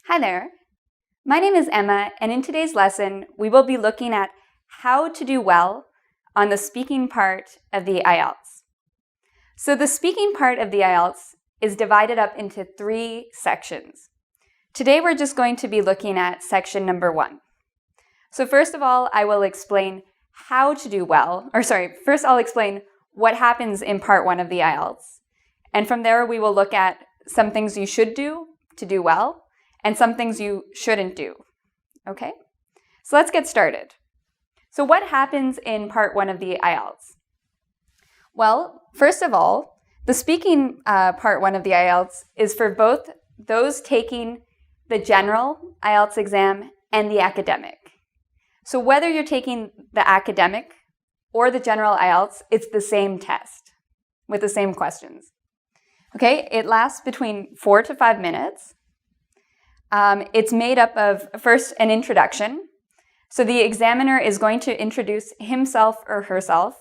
Hi there. My name is Emma, and in today's lesson, we will be looking at how to do well on the speaking part of the IELTS. So the speaking part of the IELTS is divided up into 3 sections. Today, we're just going to be looking at section number 1. So first of all, I will explain how to do well, first I'll explain what happens in part 1 of the IELTS. And from there, we will look at some things you should do to do well, and some things you shouldn't do. Okay? So let's get started. So what happens in part 1 of the IELTS? Well, first of all, the speaking part 1 of the IELTS is for both those taking the general IELTS exam and the academic. So whether you're taking the academic or the general IELTS, it's the same test with the same questions. Okay, it lasts between 4 to 5 minutes. It's made up of first an introduction. So the examiner is going to introduce himself or herself.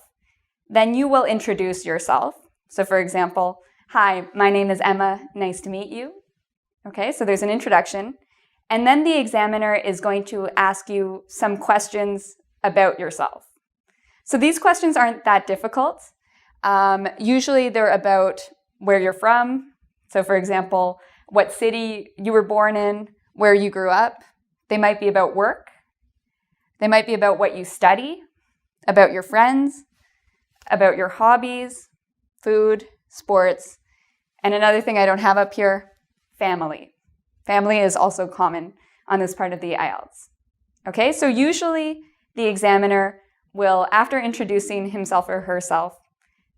Then you will introduce yourself. So for example, hi, my name is Emma, nice to meet you. Okay, so there's an introduction. And then the examiner is going to ask you some questions about yourself. So these questions aren't that difficult. Usually they're about where you're from. So for example, what city you were born in, where you grew up. They might be about work. They might be about what you study, about your friends, about your hobbies, food, sports, and another thing I don't have up here, family. Family is also common on this part of the IELTS. Okay, so usually the examiner will, after introducing himself or herself,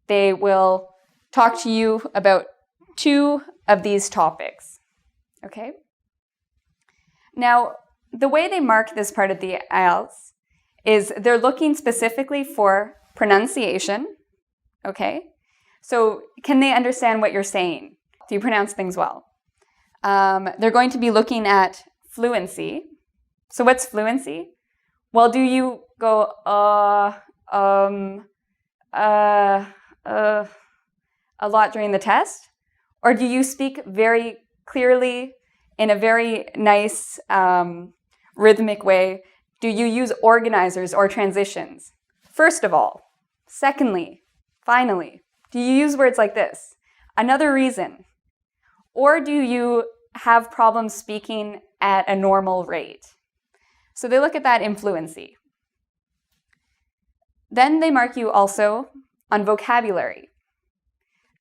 they will talk to you about 2 of these topics. Okay? Now, the way they mark this part of the IELTS is they're looking specifically for pronunciation. Okay? So, can they understand what you're saying? Do you pronounce things well? They're going to be looking at fluency. So, what's fluency? Well, do you go, a lot during the test? Or do you speak very clearly in a very nice, rhythmic way? Do you use organizers or transitions? First of all. Secondly, finally, do you use words like this? Another reason. Or do you have problems speaking at a normal rate? So they look at that in fluency. Then they mark you also on vocabulary.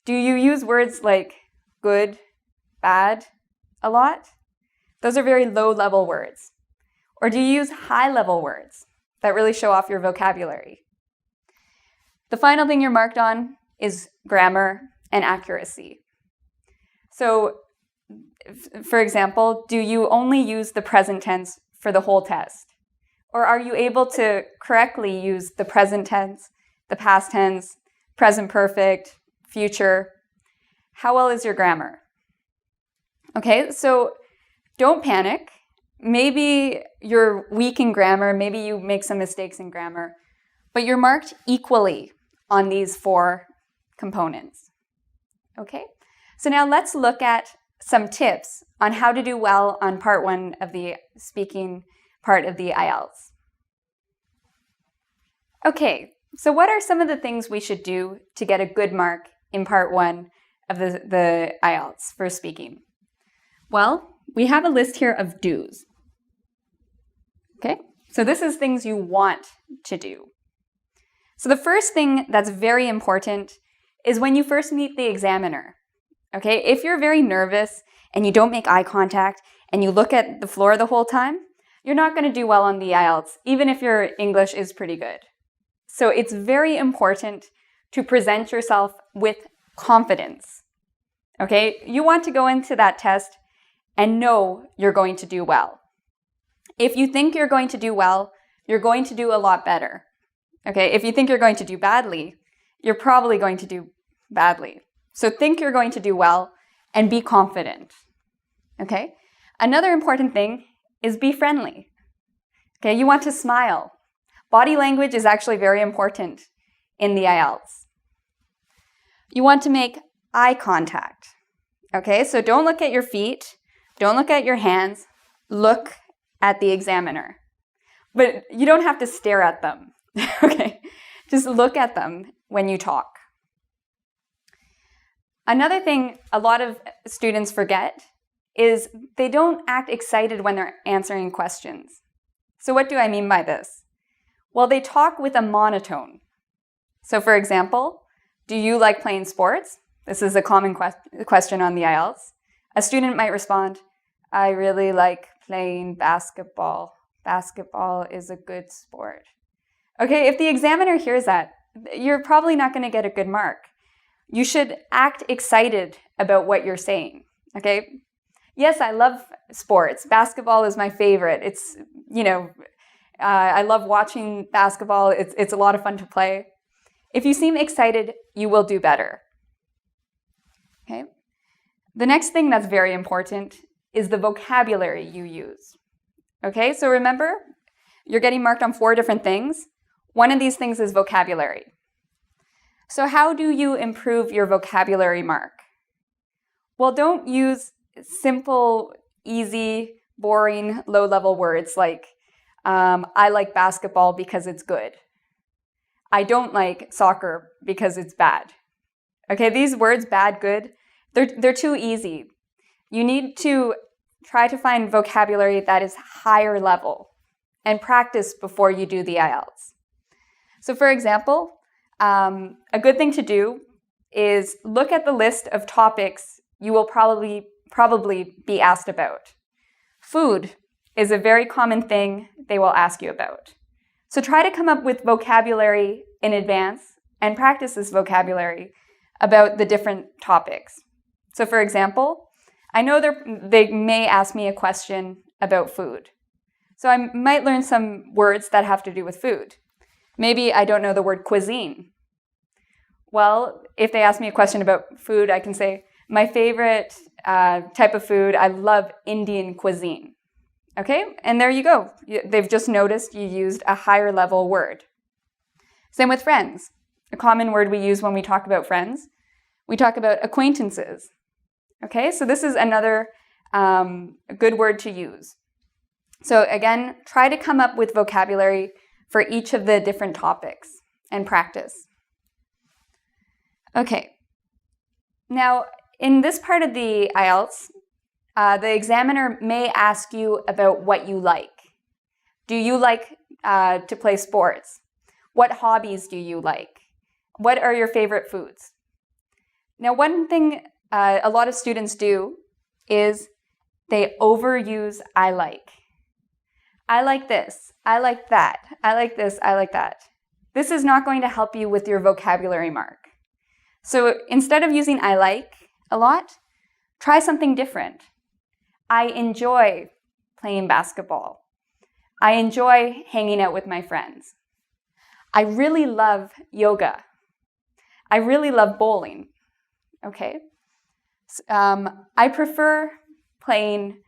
Do you use words like good, bad a lot? Those are very low-level words. Or do you use high-level words that really show off your vocabulary? The final thing you're marked on is grammar and accuracy. So, for example, do you only use the present tense for the whole test? Or are you able to correctly use the present tense, the past tense, present perfect, future? How well is your grammar? Okay, so don't panic. Maybe you're weak in grammar, maybe you make some mistakes in grammar, but you're marked equally on these 4 components. Okay, so now let's look at some tips on how to do well on part 1 of the speaking part of the IELTS. Okay, so what are some of the things we should do to get a good mark in part 1 of the IELTS for speaking? Well, we have a list here of do's. Okay, so this is things you want to do. So the first thing that's very important is when you first meet the examiner. Okay, if you're very nervous and you don't make eye contact and you look at the floor the whole time, you're not going to do well on the IELTS, even if your English is pretty good. So it's very important to present yourself with confidence. Okay, you want to go into that test and know you're going to do well. If you think you're going to do well, you're going to do a lot better. Okay, if you think you're going to do badly, you're probably going to do badly. So think you're going to do well and be confident. Okay, another important thing is be friendly. Okay, you want to smile. Body language is actually very important in the IELTS. You want to make eye contact. Okay, so don't look at your feet, don't look at your hands, look at the examiner. But you don't have to stare at them, okay? Just look at them when you talk. Another thing a lot of students forget is they don't act excited when they're answering questions. So what do I mean by this? Well, they talk with a monotone. So for example, do you like playing sports? This is a common question on the IELTS. A student might respond, I really like playing basketball. Basketball is a good sport. Okay, if the examiner hears that, you're probably not going to get a good mark. You should act excited about what you're saying, okay? Yes, I love sports. Basketball is my favorite. It's, I love watching basketball. It's a lot of fun to play. If you seem excited, you will do better, okay? The next thing that's very important is the vocabulary you use, okay? So remember, you're getting marked on 4 different things. One of these things is vocabulary. So how do you improve your vocabulary mark? Well, don't use simple, easy, boring, low-level words like, I like basketball because it's good. I don't like soccer because it's bad. Okay, these words, bad, good, they're too easy. You need to try to find vocabulary that is higher level and practice before you do the IELTS. So for example, a good thing to do is look at the list of topics you will probably be asked about. Food is a very common thing they will ask you about. So try to come up with vocabulary in advance and practice this vocabulary about the different topics. So for example, I know they may ask me a question about food. So I might learn some words that have to do with food. Maybe I don't know the word cuisine. Well, if they ask me a question about food, I can say, my favorite type of food, I love Indian cuisine. Okay, and there you go. They've just noticed you used a higher level word. Same with friends. A common word we use when we talk about friends. We talk about acquaintances. Okay, so this is another good word to use. So again, try to come up with vocabulary for each of the different topics and practice. Okay, now in this part of the IELTS, the examiner may ask you about what you like. Do you like to play sports? What hobbies do you like? What are your favorite foods? Now, one thing a lot of students do is they overuse I like. I like this. I like that. I like this. I like that. This is not going to help you with your vocabulary mark. So instead of using I like a lot, try something different. I enjoy playing basketball. I enjoy hanging out with my friends. I really love yoga. I really love bowling. Okay? I prefer playing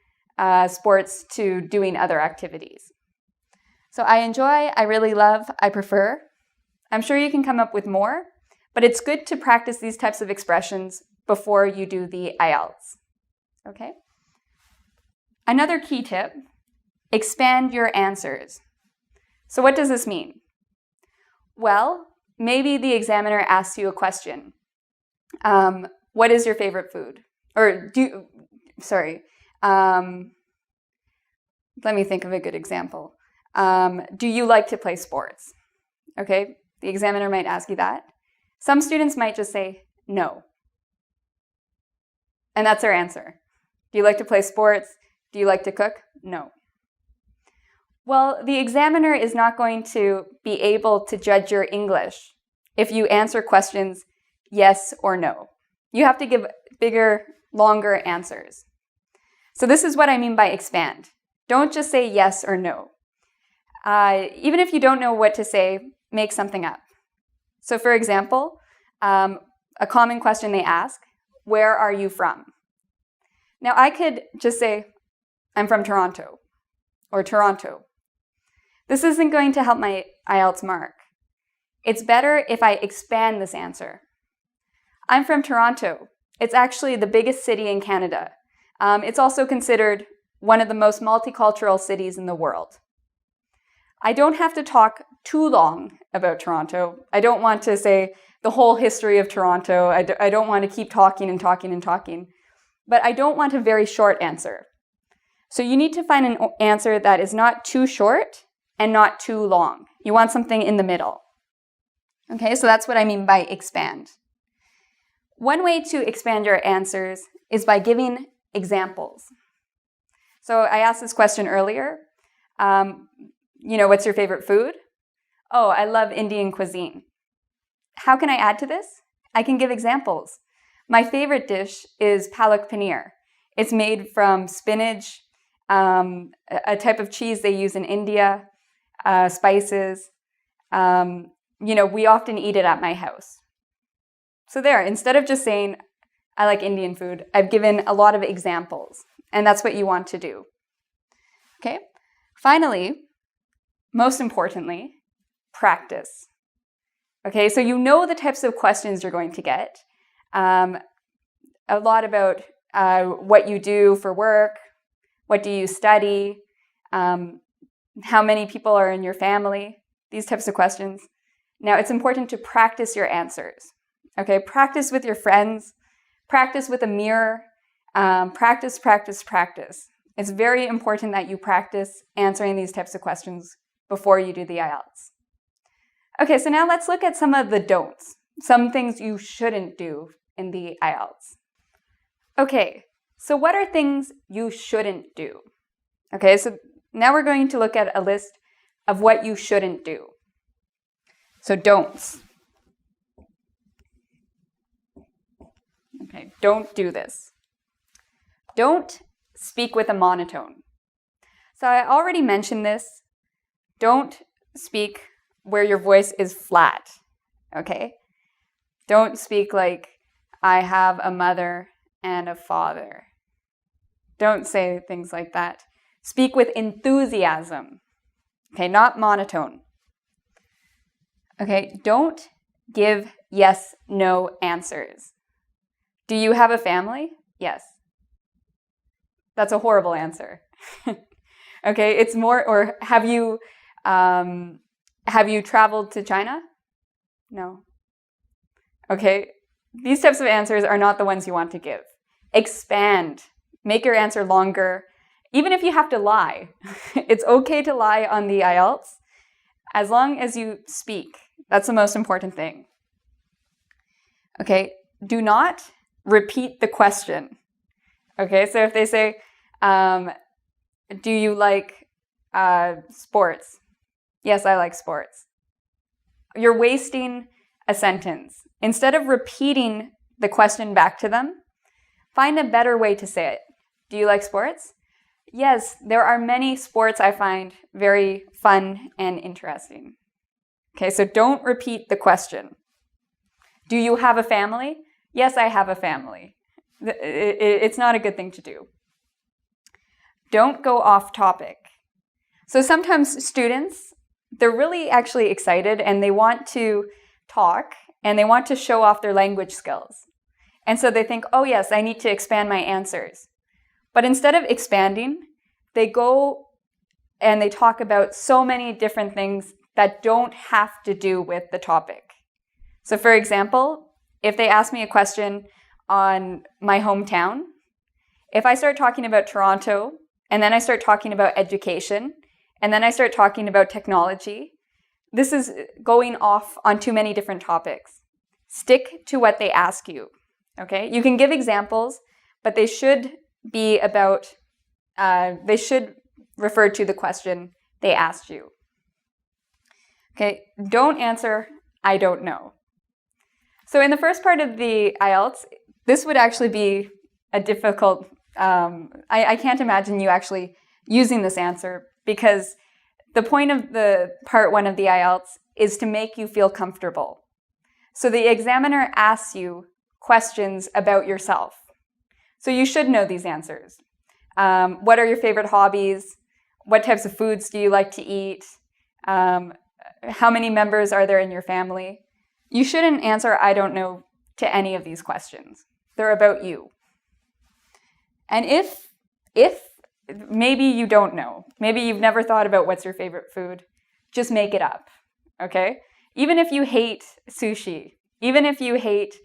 sports to doing other activities. So I enjoy, I really love, I prefer. I'm sure you can come up with more, but it's good to practice these types of expressions before you do the IELTS. Okay? Another key tip, expand your answers. So what does this mean? Well, maybe the examiner asks you a question. What is your favorite food? Or let me think of a good example. Do you like to play sports? Okay, the examiner might ask you that. Some students might just say no. And that's their answer. Do you like to play sports? Do you like to cook? No. Well, the examiner is not going to be able to judge your English if you answer questions yes or no. You have to give bigger, longer answers. So this is what I mean by expand. Don't just say yes or no. Even if you don't know what to say, make something up. So for example, a common question they ask, where are you from? Now I could just say, I'm from Toronto, or Toronto. This isn't going to help my IELTS mark. It's better if I expand this answer. I'm from Toronto. It's actually the biggest city in Canada. It's also considered one of the most multicultural cities in the world. I don't have to talk too long about Toronto. I don't want to say the whole history of Toronto. I don't want to keep talking and talking and talking. But I don't want a very short answer. So you need to find an answer that is not too short and not too long. You want something in the middle. Okay, so that's what I mean by expand. One way to expand your answers is by giving examples. So I asked this question earlier. What's your favorite food? Oh, I love Indian cuisine. How can I add to this? I can give examples. My favorite dish is palak paneer. It's made from spinach, a type of cheese they use in India, spices. We often eat it at my house. So there, instead of just saying, I like Indian food, I've given a lot of examples. And that's what you want to do. Okay? Finally, most importantly, practice. Okay, so you know the types of questions you're going to get. A lot about what you do for work, what do you study, how many people are in your family, these types of questions. Now, it's important to practice your answers. Okay, practice with your friends, practice with a mirror, practice. It's very important that you practice answering these types of questions before you do the IELTS. Okay, so now let's look at some of the don'ts, some things you shouldn't do in the IELTS. Okay, so what are things you shouldn't do? Okay, so now we're going to look at a list of what you shouldn't do. So don'ts. Okay, don't do this. Don't speak with a monotone. So I already mentioned this. Don't speak where your voice is flat, okay? Don't speak like, I have a mother and a father. Don't say things like that. Speak with enthusiasm, okay? Not monotone. Okay, don't give yes, no answers. Do you have a family? Yes. That's a horrible answer. Okay, it's more, or have you traveled to China? No. Okay, these types of answers are not the ones you want to give. Expand. Make your answer longer. Even if you have to lie. It's okay to lie on the IELTS as long as you speak. That's the most important thing. Okay, do not repeat the question. Okay, so if they say, do you like sports? Yes, I like sports. You're wasting a sentence. Instead of repeating the question back to them, find a better way to say it. Do you like sports? Yes, there are many sports I find very fun and interesting. Okay, so don't repeat the question. Do you have a family? Yes, I have a family. It's not a good thing to do. Don't go off topic. So sometimes students, they're really actually excited and they want to talk and they want to show off their language skills. And so they think, oh yes, I need to expand my answers. But instead of expanding, they go and they talk about so many different things that don't have to do with the topic. So for example, if they ask me a question on my hometown, if I start talking about Toronto, and then I start talking about education, and then I start talking about technology, this is going off on too many different topics. Stick to what they ask you, okay? You can give examples, but they should be about, they should refer to the question they asked you. Okay, don't answer, I don't know. So in the first part of the IELTS, this would actually be a difficult, I can't imagine you actually using this answer because the point of the part 1 of the IELTS is to make you feel comfortable. So the examiner asks you questions about yourself. So you should know these answers. What are your favorite hobbies? What types of foods do you like to eat? How many members are there in your family? You shouldn't answer I don't know to any of these questions. They're about you. And if maybe you don't know. Maybe you've never thought about what's your favorite food. Just make it up, okay? Even if you hate sushi, even if you hate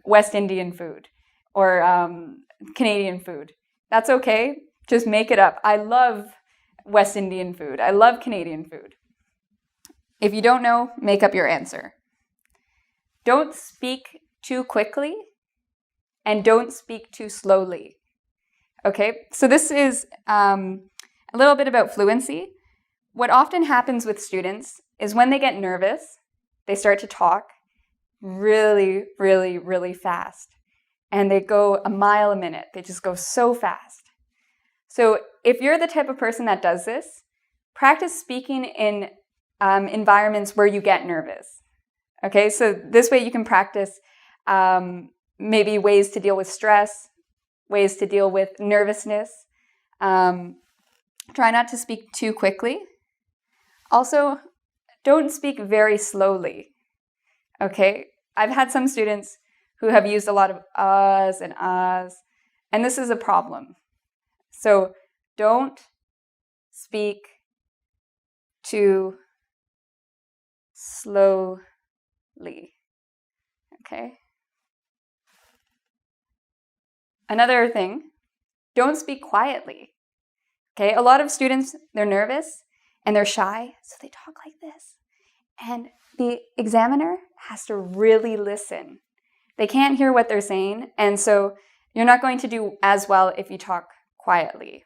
West Indian food or Canadian food, that's okay. Just make it up. I love West Indian food. I love Canadian food. If you don't know, make up your answer. Don't speak too quickly and don't speak too slowly. Okay, so this is a little bit about fluency. What often happens with students is when they get nervous, they start to talk really, really, really fast. And they go a mile a minute. They just go so fast. So if you're the type of person that does this, practice speaking in environments where you get nervous. Okay, so this way you can practice maybe ways to deal with stress, ways to deal with nervousness. Try not to speak too quickly. Also, don't speak very slowly. Okay, I've had some students who have used a lot of uhs and ahs, and this is a problem. So don't speak too slowly. Okay. Another thing, don't speak quietly. Okay, a lot of students, they're nervous and they're shy, so they talk like this. And the examiner has to really listen. They can't hear what they're saying, and so you're not going to do as well if you talk quietly.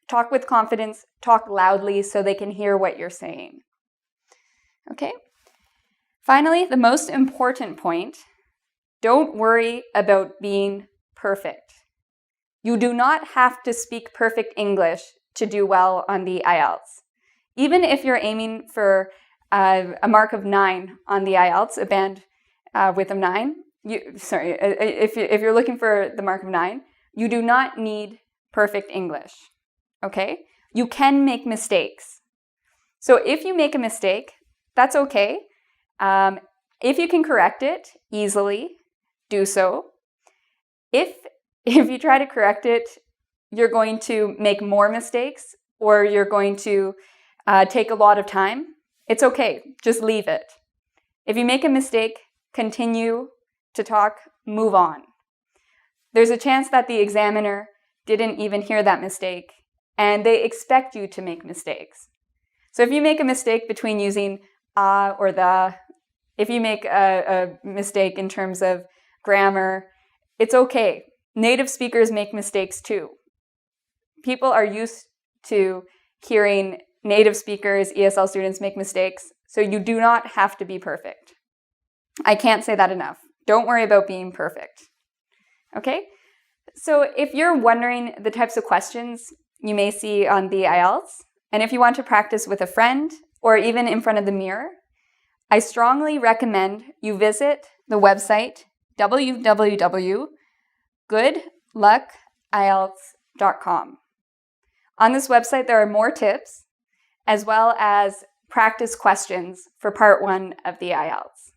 Talk with confidence, talk loudly so they can hear what you're saying. Okay? Finally, the most important point, don't worry about being perfect. You do not have to speak perfect English to do well on the IELTS. Even if you're aiming for a mark of 9 on the IELTS, a band width of 9, if you're looking for the mark of 9, you do not need perfect English, okay? You can make mistakes. So if you make a mistake, that's okay. If you can correct it easily, do so. If you try to correct it, you're going to make more mistakes or you're going to take a lot of time, it's okay. Just leave it. If you make a mistake, continue to talk, move on. There's a chance that the examiner didn't even hear that mistake and they expect you to make mistakes. So if you make a mistake between using or the, if you make a mistake in terms of grammar, it's okay. Native speakers make mistakes too. People are used to hearing native speakers, ESL students make mistakes, so you do not have to be perfect. I can't say that enough. Don't worry about being perfect. Okay? So if you're wondering the types of questions you may see on the IELTS, and if you want to practice with a friend or even in front of the mirror, I strongly recommend you visit the website www.goodluckielts.com. On this website, there are more tips as well as practice questions for part 1 of the IELTS.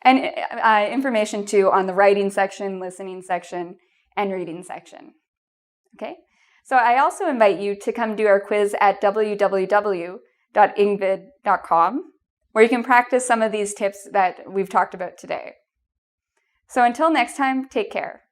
And information too on the writing section, listening section, and reading section. Okay? So I also invite you to come do our quiz at www.ingvid.com, where you can practice some of these tips that we've talked about today. So until next time, take care.